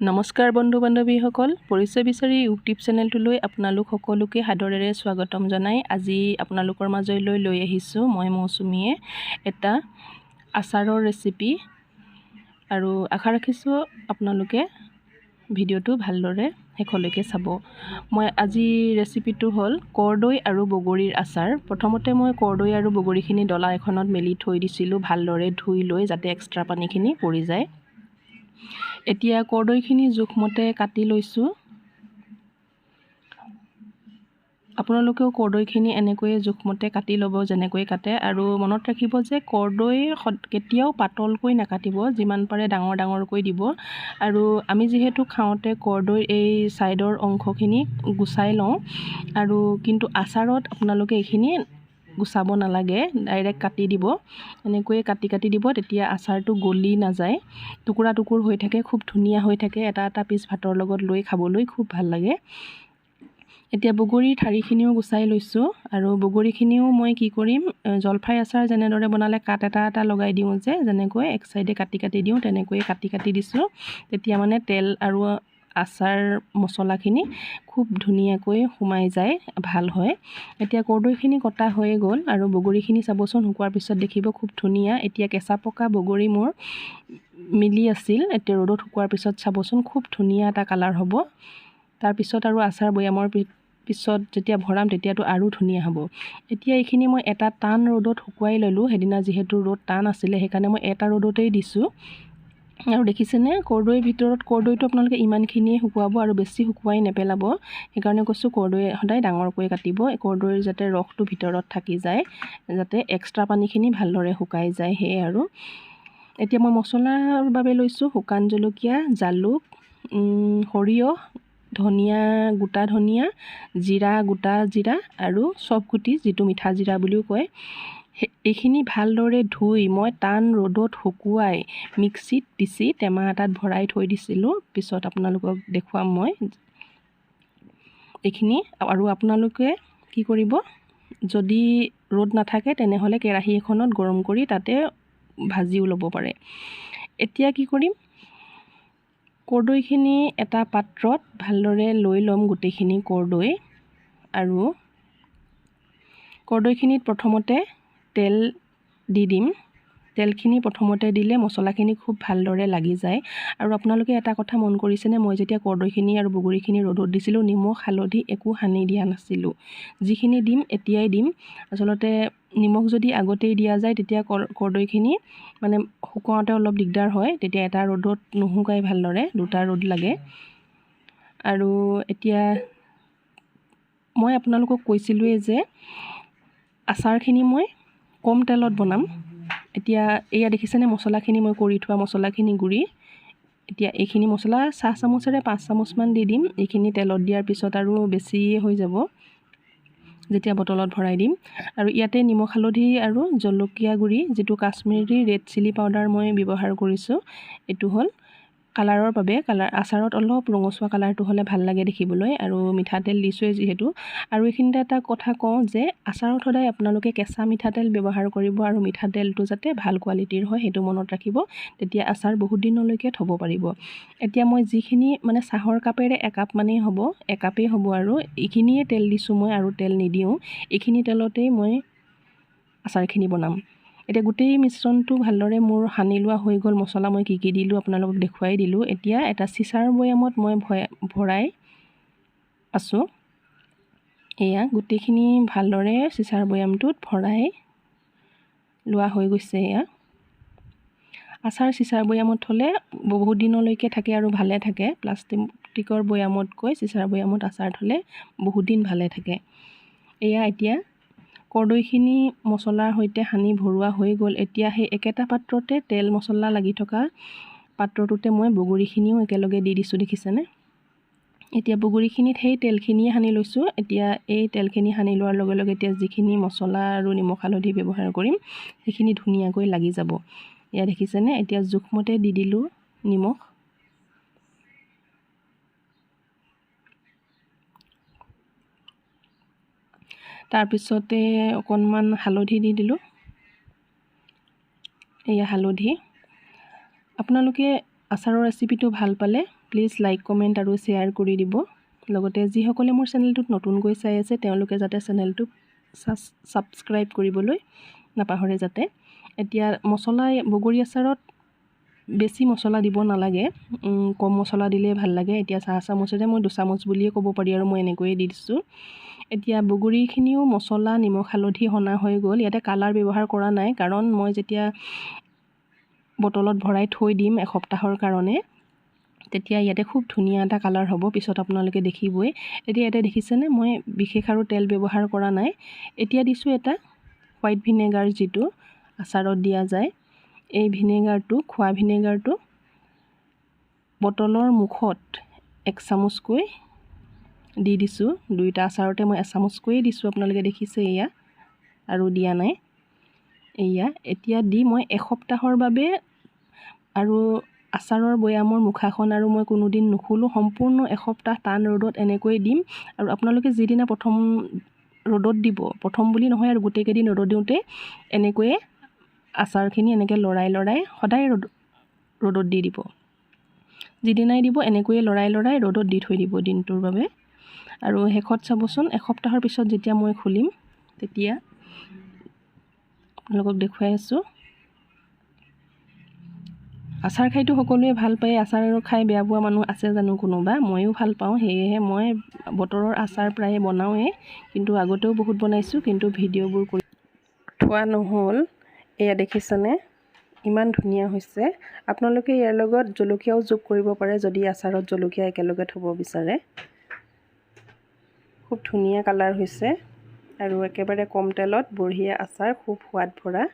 নমস্কাৰ বন্ধু বান্ধৱীসকল, পৰিচয় বিচাৰি ইউটিউব চেনেলটোলৈ আপোনালোক সকলোকে সাদৰেৰে স্বাগতম জনাই আজি আপোনালোকৰ মাজলৈ লৈ আহিছোঁ মই মৌচুমীয়ে এটা আচাৰৰ ৰেচিপি। আৰু আশা ৰাখিছোঁ আপোনালোকে ভিডিঅ'টো ভালদৰে শেষলৈকে চাব। মই আজি ৰেচিপিটো হ'ল কৰ্দৈ আৰু বগৰীৰ আচাৰ। প্ৰথমতে মই কৰ্দৈ আৰু বগৰীখিনি ডলা এখনত মেলি থৈ দিছিলোঁ ভালদৰে ধুই লৈ, যাতে এক্সট্ৰা পানীখিনি পৰি যায়। এতিয়া কৰ্দৈখিনি জোখমতে কাটি লৈছোঁ। আপোনালোকেও কৰ্দৈখিনি এনেকৈয়ে জোখমতে কাটি ল'ব যেনেকৈ কাটে। আৰু মনত ৰাখিব যে কৰ্দৈ কেতিয়াও পাতলকৈ নাকাটিব, যিমান পাৰে ডাঙৰ ডাঙৰকৈ দিব। আৰু আমি যিহেতু খাওঁতে কৰ্দৈৰ এই ছাইডৰ অংশখিনি গুচাই লওঁ, আৰু কিন্তু আচাৰত আপোনালোকে এইখিনি গুচাব নালাগে, ডাইৰেক্ট কাটি দিব। এনেকৈয়ে কাটি দিব, তেতিয়া আচাৰটো গলি নাযায়, টুকুৰা টুকুৰ হৈ থাকে, খুব ধুনীয়া হৈ থাকে। এটা এটা পিচ ভাতৰ লগত লৈ খাবলৈ খুব ভাল লাগে। এতিয়া বগৰীৰ ঠাৰিখিনিও গুচাই লৈছোঁ। আৰু বগৰীখিনিও মই কি কৰিম, জলফাই আচাৰ যেনেদৰে বনালে কাট এটা এটা লগাই দিওঁ যে, যেনেকৈ এক চাইডে কাটি দিওঁ, তেনেকৈয়ে কাটি দিছোঁ। তেতিয়া মানে তেল আৰু আচাৰ মছলাখিনি খুব ধুনীয়াকৈ সোমাই যায়, ভাল হয়। এতিয়া কৰ্দৈখিনি কটা হৈ গ'ল আৰু বগৰীখিনি চাবচোন, শুকোৱাৰ পিছত দেখিব খুব ধুনীয়া। এতিয়া কেঁচা পকা বগৰী মোৰ মিলি আছিল, এতিয়া ৰ'দত শুকোৱাৰ পিছত চাবচোন খুব ধুনীয়া এটা কালাৰ হ'ব। তাৰপিছত আৰু আচাৰ বৈয়ামৰ পিছত যেতিয়া ভৰাম তেতিয়াতো আৰু ধুনীয়া হ'ব। এতিয়া এইখিনি মই এটা টান ৰ'দত শুকুৱাই ল'লোঁ। সেইদিনা যিহেতু ৰ'দ টান আছিলে, সেইকাৰণে মই এটা ৰ'দতেই দিছোঁ। আৰু দেখিছেনে, কৰ্দৈৰ ভিতৰত কৰ্দৈটো আপোনালোকে ইমানখিনিয়ে শুকুৱাব আৰু বেছি শুকুৱাই নেপেলাব। সেইকাৰণে কৈছোঁ কৰ্দৈ সদায় ডাঙৰকৈ কাটিব, কৰ্দৈৰ যাতে ৰসটো ভিতৰত থাকি যায়, যাতে এক্সট্ৰা পানীখিনি ভালদৰে শুকাই যায়, সেয়ে আৰু। এতিয়া মই মছলাৰ বাবে লৈছোঁ শুকান জলকীয়া, জালুক, সৰিয়হ, ধনিয়া, গোটা ধনিয়া, জিৰা, গোটা জিৰা আৰু চব গুটি, যিটো মিঠা জিৰা বুলিও কয়। এইখিনি ভালদৰে ধুই মই টান ৰ'দত শুকুৱাই মিক্সিত পিচি টেমা এটাত ভৰাই থৈ দিছিলোঁ। পিছত আপোনালোকক দেখুৱাম মই এইখিনি। আৰু আপোনালোকে কি কৰিব, যদি ৰ'দ নাথাকে তেনেহ'লে কেৰাহী এখনত গৰম কৰি তাতে ভাজিও ল'ব পাৰে। এতিয়া কি কৰিম, কৰ্দৈখিনি এটা পাত্ৰত ভালদৰে লৈ ল'ম গোটেইখিনি কৰ্দৈ। আৰু কৰ্দৈখিনিত প্ৰথমতে তেল দি দিম। তেলখিনি প্ৰথমতে দিলে মছলাখিনি খুব ভালদৰে লাগি যায়। আৰু আপোনালোকে এটা কথা মন কৰিছেনে, মই যেতিয়া কৰ্দৈখিনি আৰু বগৰীখিনি ৰ'দত দিছিলোঁ, নিমখ হালধি একো সানি দিয়া নাছিলোঁ। যিখিনি দিম এতিয়াই দিম। আচলতে নিমখ যদি আগতেই দিয়া যায় তেতিয়া কৰ্দৈখিনি মানে শুকাওঁতে অলপ দিগদাৰ হয়, তেতিয়া এটা ৰ'দত নুশুকাই ভালদৰে, দুটা ৰ'দ লাগে। আৰু এতিয়া মই আপোনালোকক কৈছিলোঁৱেই যে আচাৰখিনি মই কম তেলত বনাম। এতিয়া এয়া দেখিছেনে, মছলাখিনি মই কৰি থোৱা মছলাখিনি গুড়ি। এতিয়া এইখিনি মছলা চাহ চামুচেৰে 5 চামুচমান দি দিম। এইখিনি তেলত দিয়াৰ পিছত আৰু বেছিয়ে হৈ যাব যেতিয়া বটলত ভৰাই দিম। আৰু ইয়াতে নিমখ হালধি আৰু জলকীয়া গুড়ি, যিটো কাশ্মীৰী ৰেড চিলি পাউডাৰ মই ব্যৱহাৰ কৰিছোঁ, এইটো হ'ল কালাৰৰ বাবে। আচাৰত অলপ ৰঙচুৱা কালাৰটো হ'লে ভাল লাগে দেখিবলৈ। আৰু মিঠাতেল দিছোঁৱেই যিহেতু। আৰু এইখিনিতে এটা কথা কওঁ যে আচাৰত সদায় আপোনালোকে কেঁচা মিঠাতেল ব্যৱহাৰ কৰিব, আৰু মিঠাতেলটো যাতে ভাল কোৱালিটিৰ হয় সেইটো মনত ৰাখিব, তেতিয়া আচাৰ বহুত দিনলৈকে থ'ব পাৰিব। এতিয়া মই যিখিনি মানে চাহৰ কাপেৰে একাপ মানেই হ'ব, একাপেই হ'ব, আৰু এইখিনিয়ে তেল দিছোঁ মই, আৰু তেল নিদিওঁ। এইখিনি তেলতেই মই আচাৰখিনি বনাম। এতিয়া গোটেই মিশ্ৰণটো ভালদৰে মোৰ সানি লোৱা হৈ গ'ল। মছলা মই কি দিলোঁ আপোনালোকক দেখুৱাই দিলোঁ। এতিয়া এটা চিচাৰ বৈয়ামত মই ভৰাই আছোঁ। এয়া গোটেইখিনি ভালদৰে চিচাৰ বৈয়ামটোত ভৰাই লোৱা হৈ গৈছে। এয়া আচাৰ চিচাৰ বৈয়ামত থ'লে বহুত দিনলৈকে থাকে আৰু ভালে থাকে। প্লাষ্টিকৰ বৈয়ামতকৈ চিচাৰ বৈয়ামত আচাৰ থ'লে বহুত দিন ভালে থাকে। এয়া এতিয়া কৰ্দৈখিনি মছলাৰ সৈতে সানি ভৰোৱা হৈ গ'ল। এতিয়া সেই একেটা পাত্ৰতে তেল মছলা লাগি থকা পাত্ৰটোতে মই বগৰীখিনিও একেলগে দি দিছোঁ, দেখিছেনে। এতিয়া বগৰীখিনিত সেই তেলখিনিয়ে সানি লৈছোঁ। এতিয়া এই তেলখিনি সানি লোৱাৰ লগে লগে এতিয়া যিখিনি মছলা আৰু নিমখ হালধি ব্যৱহাৰ কৰিম সেইখিনি ধুনীয়াকৈ লাগি যাব। এয়া দেখিছেনে। এতিয়া জোখমতে দি দিলোঁ নিমখ। তাৰপিছতে অকণমান হালধি দি দিলোঁ। এয়া হালধি। আপোনালোকে আচাৰৰ ৰেচিপিটো ভাল পালে প্লিজ লাইক কমেণ্ট আৰু শ্বেয়াৰ কৰি দিব। লগতে যিসকলে মোৰ চেনেলটোত নতুনকৈ চাই আছে তেওঁলোকে যাতে চেনেলটো ছাবস্ক্ৰাইব কৰিবলৈ নাপাহৰে যাতে। এতিয়া মছলা বগৰী আচাৰত বেছি মছলা দিব নালাগে, কম মছলা দিলে ভাল লাগে। এতিয়া চাহ চামুচেৰে মই 2 চামুচ বুলিয়ে ক'ব পাৰি আৰু মই এনেকৈয়ে দি দিছোঁ। এতিয়া বগৰীখিনিও মছলা নিমখ হালধি সনা হৈ গ'ল। ইয়াতে কালাৰ ব্যৱহাৰ কৰা নাই কাৰণ মই যেতিয়া বটলত ভৰাই থৈ দিম এসপ্তাহৰ কাৰণে তেতিয়া ইয়াতে খুব ধুনীয়া এটা কালাৰ হ'ব, পিছত আপোনালোকে দেখিবই। এতিয়া ইয়াতে দেখিছেনে মই বিশেষ আৰু তেল ব্যৱহাৰ কৰা নাই। এতিয়া দিছোঁ এটা হোৱাইট ভিনেগাৰ যিটো আচাৰত দিয়া যায়। এই ভিনেগাৰটো খোৱা ভিনেগাৰটো বটলৰ মুখত 1 চামুচকৈ দি দিছোঁ। 2টা আচাৰতে মই 1 চামুচকৈয়ে দিছোঁ, আপোনালোকে দেখিছে এয়া, আৰু দিয়া নাই এয়া। এতিয়া দি মই এসপ্তাহৰ বাবে আৰু আচাৰৰ বৈয়ামৰ মুখাখন আৰু মই কোনোদিন নুখুলোঁ, সম্পূৰ্ণ এসপ্তাহ টান ৰ'দত এনেকৈ দিম। আৰু আপোনালোকে যিদিনা প্ৰথম ৰ'দত দিব, প্ৰথম বুলি নহয় আৰু গোটেইকেইদিন ৰ'দত দিওঁতে এনেকৈয়ে আচাৰখিনি এনেকৈ লৰাই সদায় ৰ'দত দি দিব। যিদিনাই দিব এনেকৈয়ে লৰাই ৰ'দত দি থৈ দিব দিনটোৰ বাবে। আৰু শেষত চাবচোন এসপ্তাহৰ পিছত যেতিয়া মই খুলিম তেতিয়া আপোনালোকক দেখুৱাই আছোঁ। আচাৰ খাইতো সকলোৱে ভাল পায়, আচাৰ খাই বেয়া পোৱা মানুহ আছে জানো কোনোবা? ময়ো ভাল পাওঁ, সেয়েহে মই বতৰৰ আচাৰ প্ৰায়ে বনাওঁৱেই, কিন্তু আগতেও বহুত বনাইছোঁ, কিন্তু ভিডিঅ'বোৰ কৰি থোৱা নহ'ল। এয়া দেখিছেনে ইমান ধুনীয়া হৈছে। আপোনালোকে ইয়াৰ লগত জলকীয়াও যোগ কৰিব পাৰে যদি আচাৰত জলকীয়া একেলগে থ'ব বিচাৰে। খুব ধুনীয়া কালাৰ হৈছে আৰু একেবাৰে কম তেলত বঢ়িয়া আচাৰ, খুব সোৱাদ ভৰা।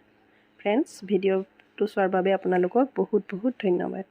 ফ্ৰেণ্ডছ, ভিডিঅ'টো চোৱাৰ বাবে আপোনালোকক বহুত বহুত ধন্যবাদ।